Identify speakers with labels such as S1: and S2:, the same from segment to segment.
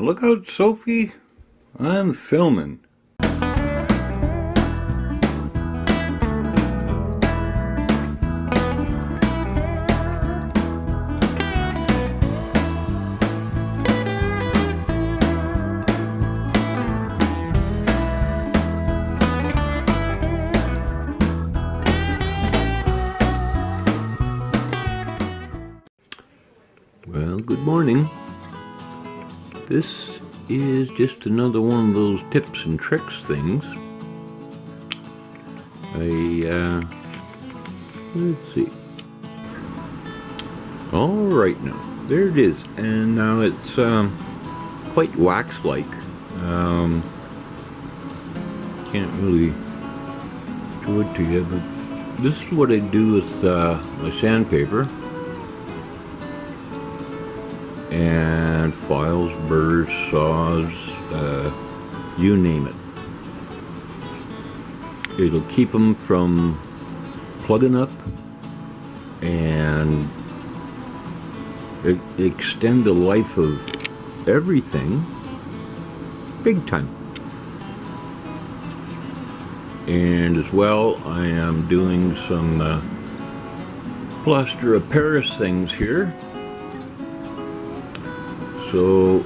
S1: Look out, Sophie. I'm filming. Well, good morning. This is just another one of those tips and tricks things. Let's see. All right, now there it is, and now it's quite wax-like. Can't really show it to you, but this is what I do with my sandpaper. And files, burrs, saws, you name it. It'll keep them from plugging up and extend the life of everything big time. And as well, I am doing some Plaster of Paris things here. So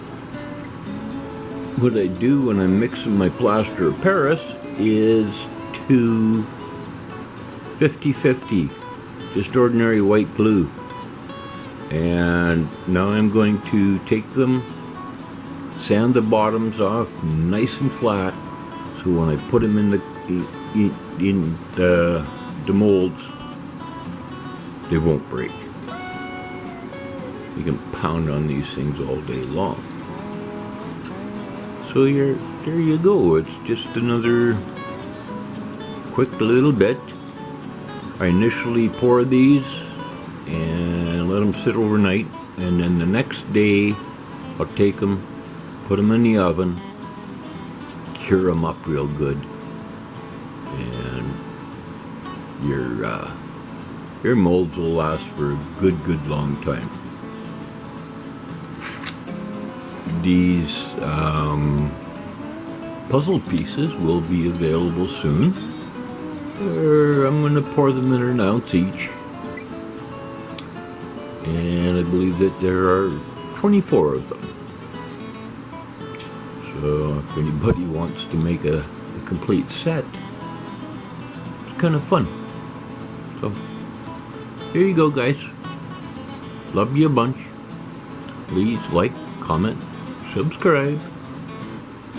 S1: what I do when I'm mixing my Plaster of Paris is to 50-50, just ordinary white glue. And now I'm going to take them, sand the bottoms off nice and flat, so when I put them in the molds, they won't break. You can pound on these things all day long. So there you go. It's just another quick little bit. I initially pour these and let them sit overnight, and then the next day I'll take them, put them in the oven, cure them up real good, and your molds will last for a good long time. These puzzle pieces will be available soon. I'm going to pour them in an ounce each. And I believe that there are 24 of them. So if anybody wants to make a complete set, it's kind of fun. So here you go, guys. Love you a bunch. Please like, comment, subscribe,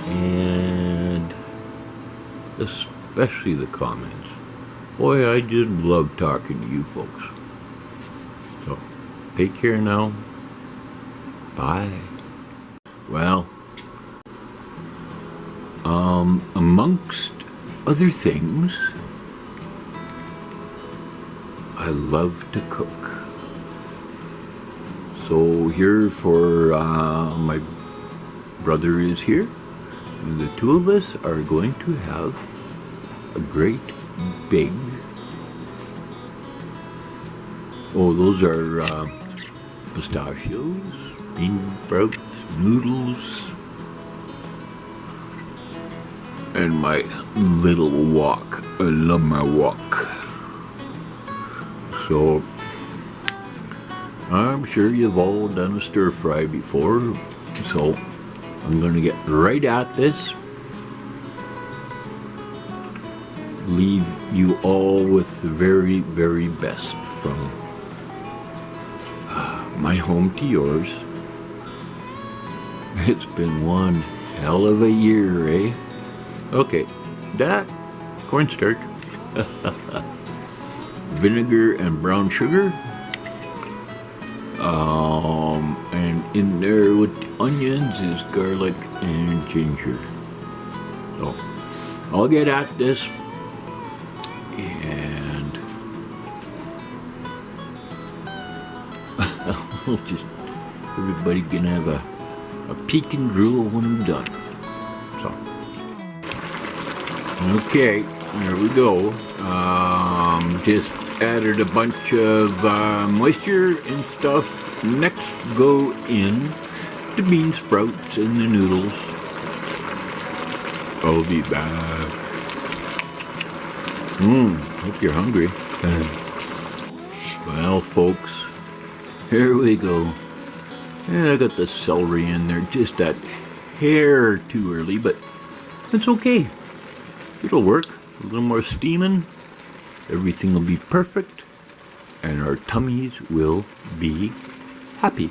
S1: and especially the comments. Boy, I just love talking to you folks. So, take care now. Bye. Well, amongst other things, I love to cook. So here for my brother is here, and the two of us are going to have a great big, those are pistachios, bean sprouts, noodles, and my little wok. I love my wok. So I'm sure you've all done a stir fry before, so I'm going to get right at this. Leave you all with the very best from my home to yours. It's been one hell of a year, eh? Okay, that cornstarch, vinegar and brown sugar. And in there with the onions is garlic and ginger. So I'll get at this, and I'll just, everybody can have a peek and drool when I'm done. So, okay, there we go. Just added a bunch of moisture and stuff. Next go in the bean sprouts and the noodles. I'll be back. Hope you're hungry. Well, folks, here we go. And I got the celery in there just that hair too early, but it's okay. It'll work. A little more steaming. Everything will be perfect. And our tummies will be happy.